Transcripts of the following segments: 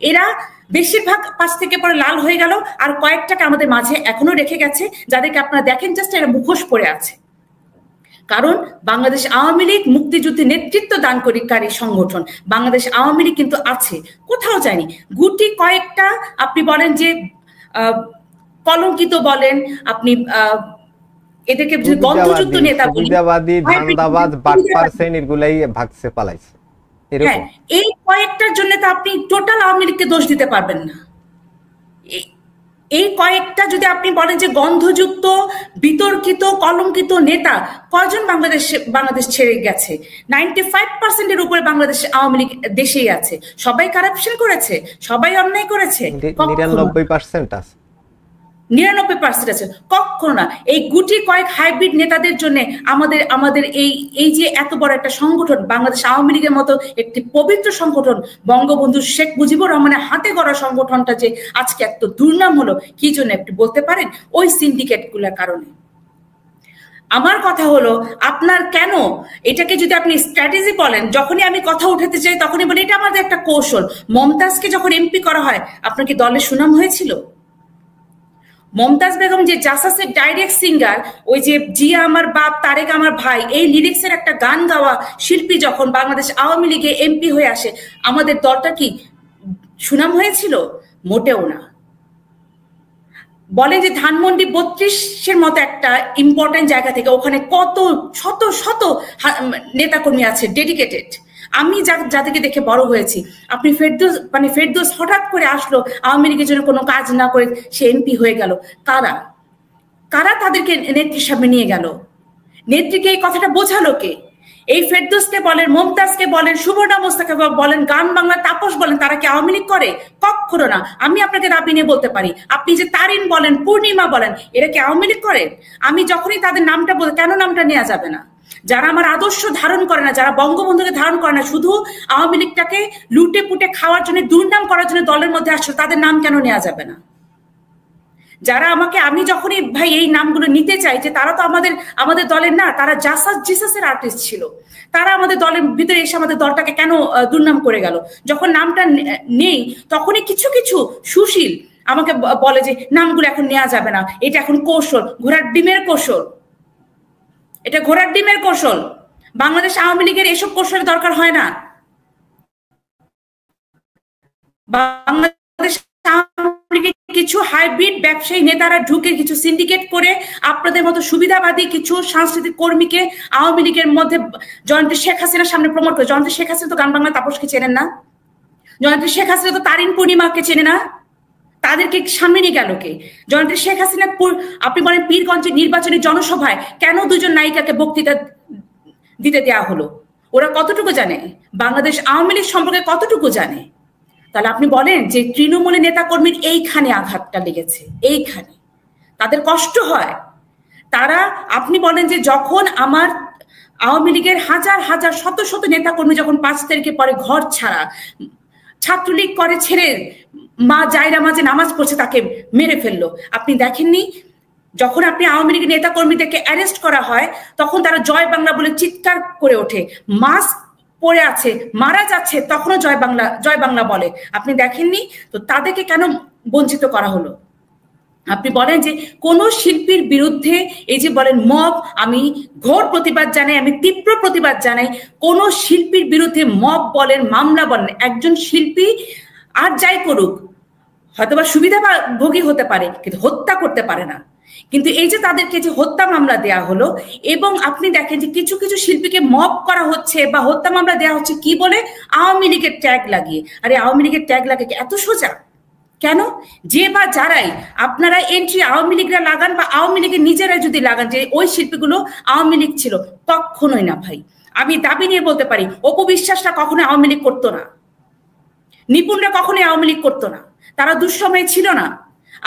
এরা বেশিরভাগ পাশ থেকে পরে লাল হয়ে গেল, আর কয়েকটাকে আমাদের মাঝে এখনো রেখে গেছে, যাদেরকে আপনারা দেখেন জাস্ট এরা মুখোশ পরে আছে। কারণ বাংলাদেশ আওয়ামী লীগ মুক্তিযুদ্ধে নেতৃত্ব দানকারী সংগঠন, বাংলাদেশ আওয়ামী লীগ কিন্তু আছে, কোথাও যায়নি। গুটি কয়েকটা আপনি বলেন যে কলঙ্কিত বলেন, আপনি এদেরকে গন্ধযুক্ত নেতা বলি, সুবিধাবাদী ধান্দাবাজ বাটপার শ্রেণীরগুলাই ভাগছে পালাইছে, হ্যাঁ, এই কয়েকটার জন্য তো আপনি টোটাল আওয়ামী লীগকে দোষ দিতে পারবেন না। এই কয়েকটা যদি আপনি বলেন যে গন্ধযুক্ত বিতর্কিত কলঙ্কিত নেতা কয়জন বাংলাদেশ ছেড়ে গেছে? 95% উপরে বাংলাদেশ আওয়ামী লীগ দেশেই আছে। সবাই কারাপশন করেছে, সবাই অন্যায় করেছে, 99% আছে, 99% আছে, কখনো না। এই গুটি কয়েক হাইব্রিড নেতাদের জন্য আমাদের এই যে এত বড় একটা সংগঠন, বাংলাদেশ আওয়ামী লীগের মতো একটি পবিত্র সংগঠন, বঙ্গবন্ধু শেখ মুজিবুর রহমানের হাতে গড়া সংগঠনটা যে আজকে এত দুর্নাম হলো, কি জন্য একটু বলতে পারেন? ওই সিন্ডিকেট গুলোর কারণে। আমার কথা হলো, আপনার কেন এটাকে যদি আপনি স্ট্র্যাটেজি বলেন, যখনই আমি কথা উঠাতে চাই তখনই বলি এটা আমাদের একটা কৌশল। মমতাজকে যখন এমপি করা হয়, আপনার কি দলের সুনাম হয়েছিল? মমতাজ বেগম যে জাসাসের ডাইরেক্ট সিঙ্গার, ওই যে জিয়া আমার বাপ তারেক আমার ভাই, এই লিরিক্সের একটা গান গাওয়া শিল্পী যখন বাংলাদেশ আওয়ামী লীগে এমপি হয়ে আসে, আমাদের দলটা কি সুনাম হয়েছিল? মোটেও না। বলে যে ধানমন্ডি 32-এর মতো একটা ইম্পর্টেন্ট জায়গা থেকে ওখানে কত শত শত নেতাকর্মী আছে ডেডিকেটেড। আমি যাদেরকে দেখে বড় হয়েছি, আপনি ফেরদৌস হঠাৎ করে আসলো, আওয়ামী লীগের জন্য কোনো কাজ না করে সে এমপি হয়ে গেল। কারা তাদেরকে নেত্রীর সামনে নিয়ে গেল? নেত্রীকে এই কথাটা বোঝালো কে? এই ফেরদৌসকে বলেন, মমতাজকে বলেন, সুবর্ণা মোস্তাকে বলেন, গান বাংলা তাপস বলেন, তারা কি আওয়ামী লীগ করে? কখনো না। আমি আপনাকে দাবি নিয়ে বলতে পারি, আপনি যে তারিন বলেন, পূর্ণিমা বলেন, এরা কি আওয়ামী লীগ করেন? আমি যখনই তাদের নামটা বলি, কেন নামটা নেওয়া যাবে না? যারা আমার আদর্শ ধারণ করে না, যারা বঙ্গবন্ধুকে ধারণ করে না, শুধু আওয়ামী লীগটাকে লুটে পুটে খাওয়ার জন্য, দুর্নাম করার জন্য দলের মধ্যে আসছে, তাদের নাম কেন নেওয়া যাবে না? যারা আমি যখনই ভাই এই নামগুলো নিতে চাই, যে তারা তো আমাদের দলের না, তারা জিসাসের আর্টিস্ট ছিল, তারা আমাদের দলের ভিতরে এসে আমাদের দলটাকে কেন দুর্নাম করে গেল? যখন নামটা নেই, তখনই কিছু কিছু সুশীল আমাকে বলে যে নামগুলো এখন নেওয়া যাবে না, এটা এখন কৌশল, ঘোড়ার ডিমের কৌশল, এটা ঘোড়ার ডিমের কৌশল। বাংলাদেশ আওয়ামী লীগের এসব কৌশলের দরকার হয় না। বাংলাদেশ কিছু হাইব্রিড ব্যবসায়ী নেতারা ঢুকে কিছু সিন্ডিকেট করে আপনাদের মতো সুবিধাবাদী কিছু সাংস্কৃতিক কর্মীকে আওয়ামী লীগের মধ্যে জয়ন্তী শেখ হাসিনার সামনে প্রমোট করে। জয়ন্তী শেখ হাসিনা তো গান বাংলা তাপসকে চেনেন না, জয়ন্তী শেখ হাসিনা তো তারিন পূর্ণিমাকে চেনে না, তাদেরকে সামনে নিয়ে গেল কে? জয়ন্তী শেখ হাসিনা আপনি বলেন পীরগঞ্জের নির্বাচনী জনসভায় কেন দুজন নায়িকাকে বক্তৃতা দিতে দেওয়া হলো? ওরা কতটুকু জানে বাংলাদেশ আওয়ামী লীগ সম্পর্কে, কতটুকু জানে? তাহলে আপনি বলেন যে তৃণমূলের নেতা কর্মীর এইখানে আঘাতটা লেগেছে, এইখানে তাদের কষ্ট হয়। তারা আপনি বলেন যে যখন আমার আওয়ামী লীগের হাজার হাজার শত শত নেতা কর্মী যখন 5 তারিখে পরে ঘর ছাড়া, ছাত্রলীগ করে ছেড়ে মা জায়রা মাঝে নামাজ পড়ছে, তাকে মেরে ফেললো। আপনি দেখেননি যখন আপনি আওয়ামী লীগের নেতা কর্মীদেরকে অ্যারেস্ট করা হয়, তখন তারা জয় বাংলা বলে চিৎকার করে ওঠে, মাস্ক পড়ে আছে, মারা যাচ্ছে, তখনও জয় বাংলা বলে। আপনি দেখেননি তো তাদেরকে কেন বঞ্চিত করা হলো? আপনি বলেন যে কোন শিল্পীর বিরুদ্ধে এই যে বলেন মব, আমি ঘোর প্রতিবাদ জানাই, আমি তীব্র প্রতিবাদ জানাই। কোন শিল্পীর বিরুদ্ধে মব বলেন, মামলা বলেন, একজন শিল্পী আর যাই করুক, হয়তোবা সুবিধাভোগী হতে পারে, কিন্তু হত্যা করতে পারে না। কিন্তু এই যে তাদেরকে যে হত্যা মামলা দেয়া হলো, এবং আপনি দেখেন যে কিছু কিছু শিল্পীকে মব করা হচ্ছে বা হত্যা মামলা দেওয়া হচ্ছে কি বলে? আওয়ামী লীগের ট্যাগ লাগিয়ে। আরে আওয়ামী লীগের ট্যাগ লাগিয়ে এত সোজা কেন? যে বা যারাই আপনারা এন্ট্রি আওয়ামী লীগরা লাগান বা আওয়ামী লীগের নিজেরাই যদি লাগান যে ওই শিল্পীগুলো আওয়ামী লীগ ছিল, কখনোই না ভাই। আমি দাবি নিয়ে বলতে পারি, অপু বিশ্বাসরা কখনোই আওয়ামী লীগ করতো না, নিপুণরা কখনোই আওয়ামী লীগ করতো না, তারা দুঃসময়ে ছিল না।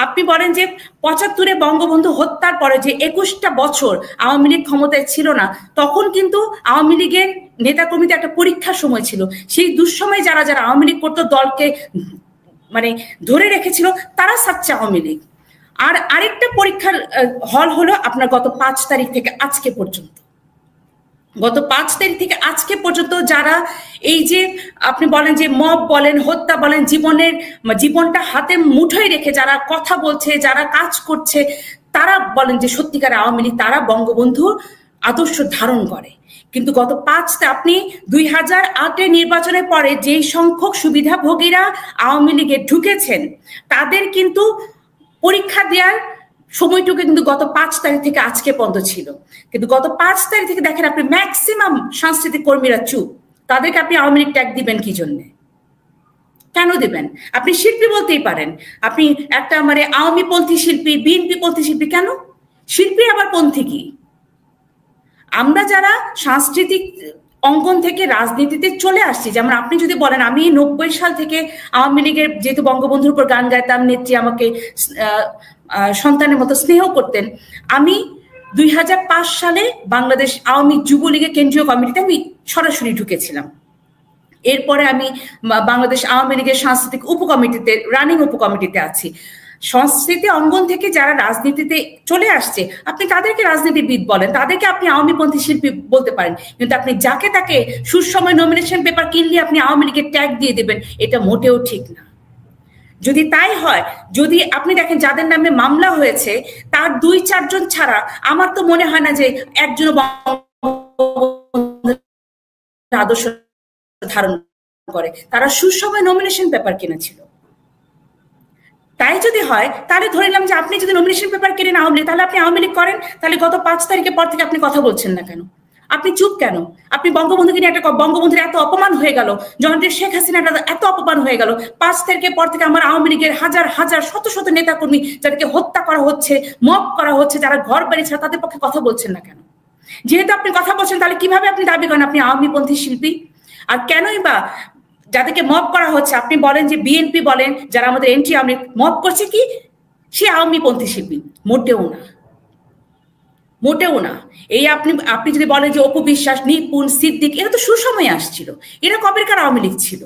আপনি বলেন যে 75-এ বঙ্গবন্ধু হত্যার পরে যে 21টা বছর আওয়ামী লীগ ক্ষমতায় ছিল না, তখন কিন্তু আওয়ামী লীগের নেতাকর্মীদের একটা পরীক্ষার সময় ছিল। সেই দুঃসময়ে যারা যারা আওয়ামী লীগ করতো, দলকে মানে ধরে রেখেছিল, তারা সাচ্চা আওয়ামী লীগ। আর আরেকটা পরীক্ষার হল হলো আপনার গত 5 তারিখ থেকে আজকে পর্যন্ত গত 5 তারিখ থেকে আজকে পর্যন্ত যারা এই যে আপনি বলেন যে মব বলেন, হত্যা বলেন, জীবনটা হাতে মুঠোয় রেখে যারা কথা বলছে, যারা কাজ করছে, তারা বলেন যে সত্যিকার আওয়ামী লীগ, তারা বঙ্গবন্ধুর আদর্শ ধারণ করে। কিন্তু গত 5টা আপনি 2008-এ নির্বাচনের পরে যেই সংখ্যক সুবিধাভোগীরা আওয়ামী লীগে ঢুকেছেন তাদের কিন্তু পরীক্ষা দেওয়ার সময়টুকু কিন্তু গত 5 তারিখ থেকে আজকে বন্ধ ছিল। কিন্তু গত 5 তারিখ থেকে দেখেন আপনি ম্যাক্সিমাম সাংস্কৃতিক কর্মীরা চুপ। তাদেরকে আপনি আওয়ামী লীগ ট্যাগ দিবেন কি জন্যে? কেন দিবেন? আপনি শিল্পী বলতেই পারেন, আপনি একটা মানে আওয়ামী পন্থী শিল্পী, বিএনপি পন্থী শিল্পী, কেন? শিল্পী আবার পন্থী কি? আমরা যারা সাংস্কৃতিক অঙ্গন থেকে রাজনীতিতে চলে আসছি, যেমন আপনি যদি বলেন আমি 90 সাল থেকে আওয়ামী লীগের, যেহেতু বঙ্গবন্ধুর উপর গান গাইতাম, নেত্রী আমাকে সন্তানের মতো স্নেহ করতেন, আমি 2005 সালে বাংলাদেশ আওয়ামী যুবলীগের কেন্দ্রীয় কমিটিতে আমি সরাসরি ঢুকেছিলাম। এরপরে আমি বাংলাদেশ আওয়ামী লীগের সাংস্কৃতিক উপকমিটিতে, রানিং উপকমিটিতে আছি। সংস্কৃতি অঙ্গন থেকে যারা রাজনীতিতে চলে আসছে আপনি তাদেরকে রাজনীতিবিদ বলেন, তাদেরকে আপনি আওয়ামীপন্থী শিল্পী বলতে পারেন, কিন্তু আপনি যাকে তাকে সুসময় নমিনেশন পেপার কিনলে আপনি আওয়ামী লীগের ট্যাগ দিয়ে দেবেন, এটা মোটেও ঠিক না। যদি তাই হয়, যদি আপনি দেখেন যাদের নামে মামলা হয়েছে তার 2-4 জন ছাড়া আমার তো মনে হয় না যে একজন আদর্শ ধারণ করে, তারা সুসময় নমিনেশন পেপার কিনেছিল। তাই যদি হয় তাহলে ধরে নিলাম যে আপনি যদি নমিনেশন পেপার কিনেন আওয়ামী লীগ, তাহলে আপনি আওয়ামী লীগ করেন, তাহলে গত 5 তারিখের পর থেকে আপনি কথা বলছেন না কেন? আপনি চুপ কেন? আপনি বঙ্গবন্ধুকে নিয়ে একটা, বঙ্গবন্ধুর এত অপমান হয়ে গেল, জননেত্রী শেখ হাসিনার এত অপমান হয়ে গেল, 5 তারিখের পর থেকে আমার আওয়ামী লীগের হাজার হাজার শত শত নেতাকর্মী যাদেরকে হত্যা করা হচ্ছে, মব করা হচ্ছে, যারা ঘর বাড়ি ছাড়া, তাদের পক্ষে কথা বলছেন না কেন? যেহেতু আপনি কথা বলছেন তাহলে কিভাবে আপনি দাবি করেন আপনি আওয়ামীপন্থী শিল্পী? আর কেনই বা যাদেরকে মব করা হচ্ছে আপনি বলেন যে বিএনপি বলেন যারা আমাদের এনটি আওয়ামী মব করছে কি সে আওয়ামীপন্থী শিল্পী? মোটেও না, মোটেও না। এই আপনি যদি বলেন যে অপু বিশ্বাস, নিপুণ, সিদ্দিক, এরা তো সুসময়ে আসছিল, এরা কবেকার আওয়ামী লীগ ছিল।